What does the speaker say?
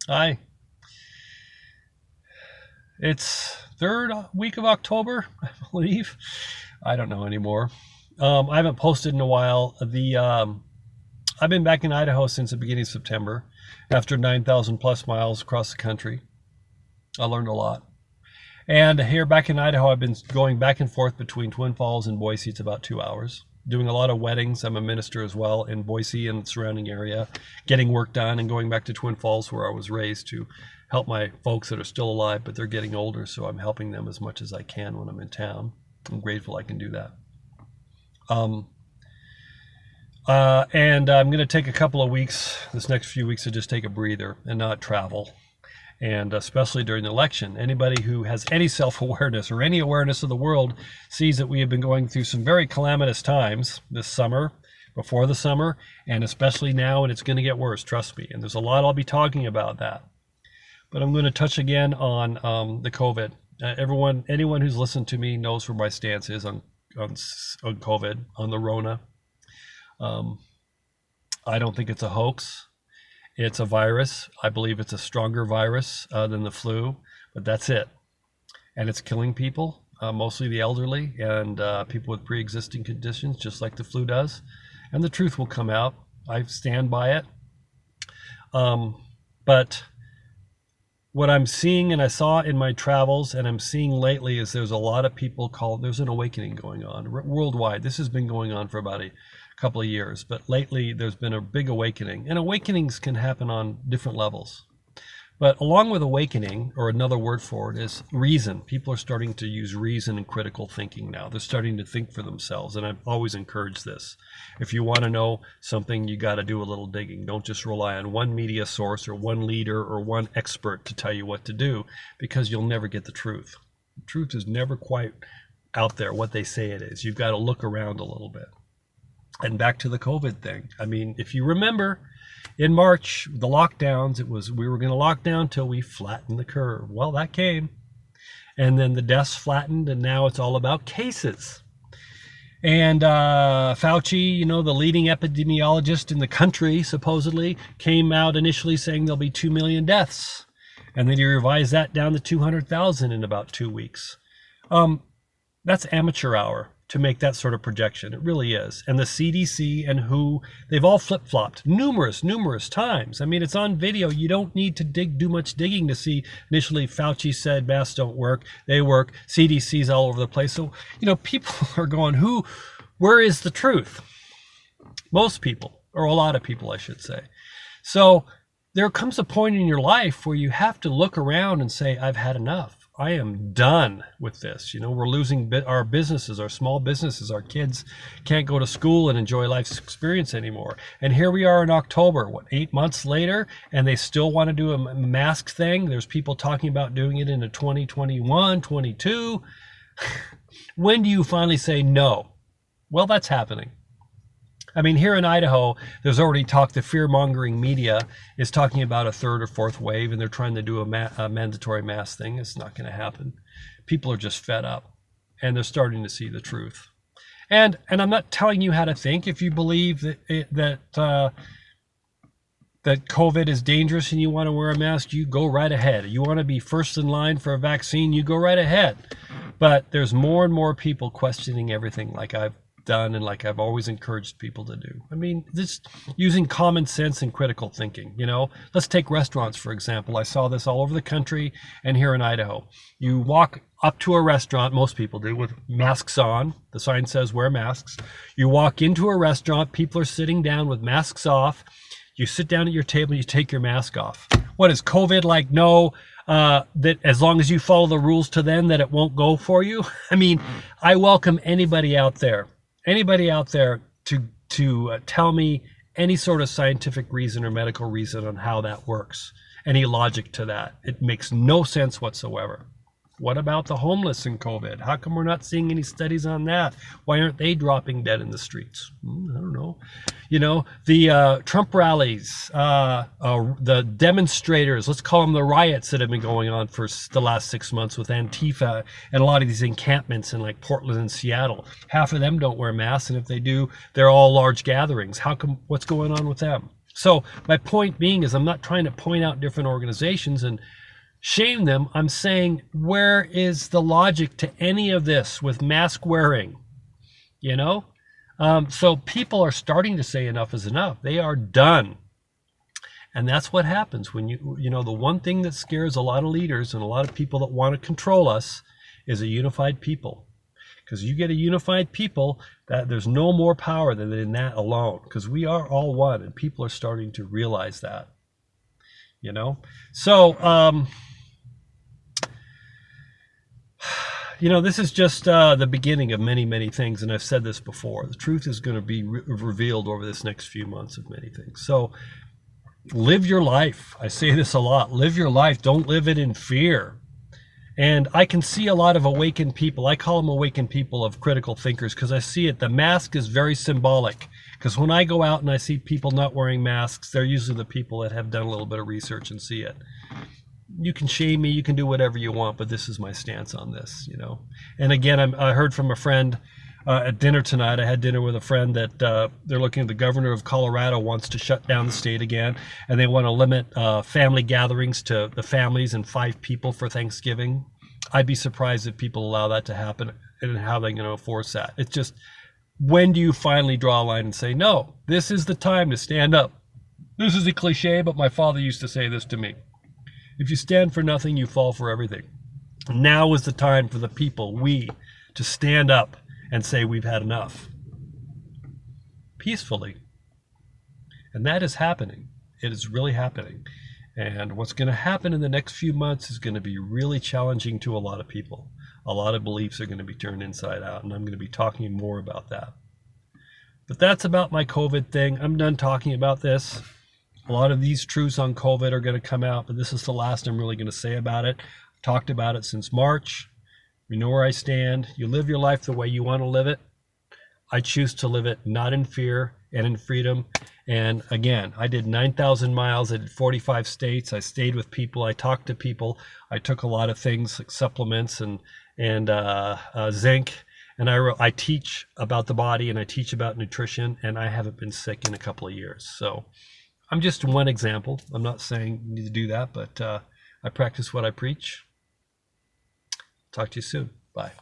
Hi. It's third week of October, I believe. I don't know anymore. I haven't posted in a while. I've been back in Idaho since the beginning of September, after 9,000 plus miles across the country. I learned a lot. And here back in Idaho, I've been going back and forth between Twin Falls and Boise. It's about 2 hours. Doing a lot of weddings. I'm a minister as well in Boise and the surrounding area, getting work done and going back to Twin Falls where I was raised to help my folks that are still alive, but they're getting older, so I'm helping them as much as I can when I'm in town. I'm grateful I can do that. And I'm going to take a couple of weeks, this next few weeks, to just take a breather and not travel. And especially during the election, anybody who has any self-awareness or any awareness of the world sees that we have been going through some very calamitous times this summer, before the summer, and especially now, and it's going to get worse, trust me. And there's a lot I'll be talking about that. But I'm going to touch again on the COVID. Anyone who's listened to me knows where my stance is on COVID, on the Rona. I don't think it's a hoax. It's a virus. I believe it's a stronger virus than the flu, but that's it. And it's killing people, mostly the elderly and people with pre-existing conditions, just like the flu does. And the truth will come out. I stand by it. But what I'm seeing, and I saw in my travels, and I'm seeing lately, is there's a lot of people there's an awakening going on worldwide. This has been going on for about a couple of years, but lately there's been a big awakening, and awakenings can happen on different levels. But along with awakening, or another word for it, is reason. People are starting to use reason and critical thinking now. They're starting to think for themselves, and I've always encouraged this. If you want to know something, you got to do a little digging. Don't just rely on one media source or one leader or one expert to tell you what to do, because you'll never get the truth. The truth is never quite out there what they say it is. You've got to look around a little bit. And back to the COVID thing. I mean, if you remember, in March, the lockdowns, we were going to lock down till we flattened the curve. Well, that came. And then the deaths flattened, and now it's all about cases. And Fauci, the leading epidemiologist in the country, supposedly, came out initially saying there'll be 2 million deaths. And then he revised that down to 200,000 in about 2 weeks. That's amateur hour to make that sort of projection. It really is. And the CDC and WHO, they've all flip-flopped numerous times. I mean, it's on video. You don't need to do much digging to see. Initially, Fauci said masks don't work. They work. CDC's all over the place. So, people are going, where is the truth? Most people, or a lot of people, I should say. So there comes a point in your life where you have to look around and say, I've had enough. I am done with this. We're losing our businesses, our small businesses. Our kids can't go to school and enjoy life's experience anymore. And here we are in October, 8 months later, and they still want to do a mask thing. There's people talking about doing it in 2021, 22. When do you finally say no? Well, that's happening. I mean, here in Idaho, there's already talk, the fear-mongering media is talking about a third or fourth wave, and they're trying to do a mandatory mask thing. It's not going to happen. People are just fed up, and they're starting to see the truth. And I'm not telling you how to think. If you believe that COVID is dangerous and you want to wear a mask, you go right ahead. You want to be first in line for a vaccine, you go right ahead. But there's more and more people questioning everything, like I've done and like I've always encouraged people to do. I mean, just using common sense and critical thinking. Let's take restaurants, for example. I saw this all over the country and here in Idaho. You walk up to a restaurant, most people do, with masks on. The sign says wear masks. You walk into a restaurant, people are sitting down with masks off. You sit down at your table, you take your mask off. What is COVID like? No, that as long as you follow the rules to then, that it won't go for you. I mean, I welcome anybody out there to tell me any sort of scientific reason or medical reason on how that works, any logic to that. It makes no sense whatsoever. What about the homeless in COVID? How come we're not seeing any studies on that? Why aren't they dropping dead in the streets? I don't know. The Trump rallies, the demonstrators, let's call them the riots that have been going on for the last 6 months with Antifa and a lot of these encampments in like Portland and Seattle. Half of them don't wear masks, and if they do, they're all large gatherings. What's going on with them? So my point being is I'm not trying to point out different organizations and shame them. I'm saying, where is the logic to any of this with mask wearing? You know? So people are starting to say enough is enough. They are done. And that's what happens when the one thing that scares a lot of leaders and a lot of people that want to control us is a unified people. Because you get a unified people, that there's no more power than in that alone. Because we are all one, and people are starting to realize that. So this is just the beginning of many, many things, and I've said this before. The truth is going to be revealed over this next few months of many things. So live your life. I say this a lot. Live your life. Don't live it in fear. And I can see a lot of awakened people. I call them awakened people of critical thinkers because I see it. The mask is very symbolic. Because when I go out and I see people not wearing masks, they're usually the people that have done a little bit of research and see it. You can shame me, you can do whatever you want, but this is my stance on this, And again, I heard from a friend at dinner tonight. I had dinner with a friend that they're looking at the governor of Colorado wants to shut down the state again, and they want to limit family gatherings to the families and 5 people for Thanksgiving. I'd be surprised if people allow that to happen, and how they're going to enforce that. It's just, when do you finally draw a line and say, no, this is the time to stand up? This is a cliche, but my father used to say this to me. If you stand for nothing, you fall for everything. Now is the time for the people, to stand up and say we've had enough. Peacefully. And that is happening. It is really happening. And what's going to happen in the next few months is going to be really challenging to a lot of people. A lot of beliefs are going to be turned inside out, and I'm going to be talking more about that. But that's about my COVID thing. I'm done talking about this. A lot of these truths on COVID are going to come out, but this is the last I'm really going to say about it. I've talked about it since March. You know where I stand. You live your life the way you want to live it. I choose to live it not in fear and in freedom. And again, I did 9,000 miles. I did 45 states. I stayed with people. I talked to people. I took a lot of things like supplements and zinc. And I teach about the body, and I teach about nutrition, and I haven't been sick in a couple of years. So I'm just one example. I'm not saying you need to do that, but I practice what I preach. Talk to you soon. Bye.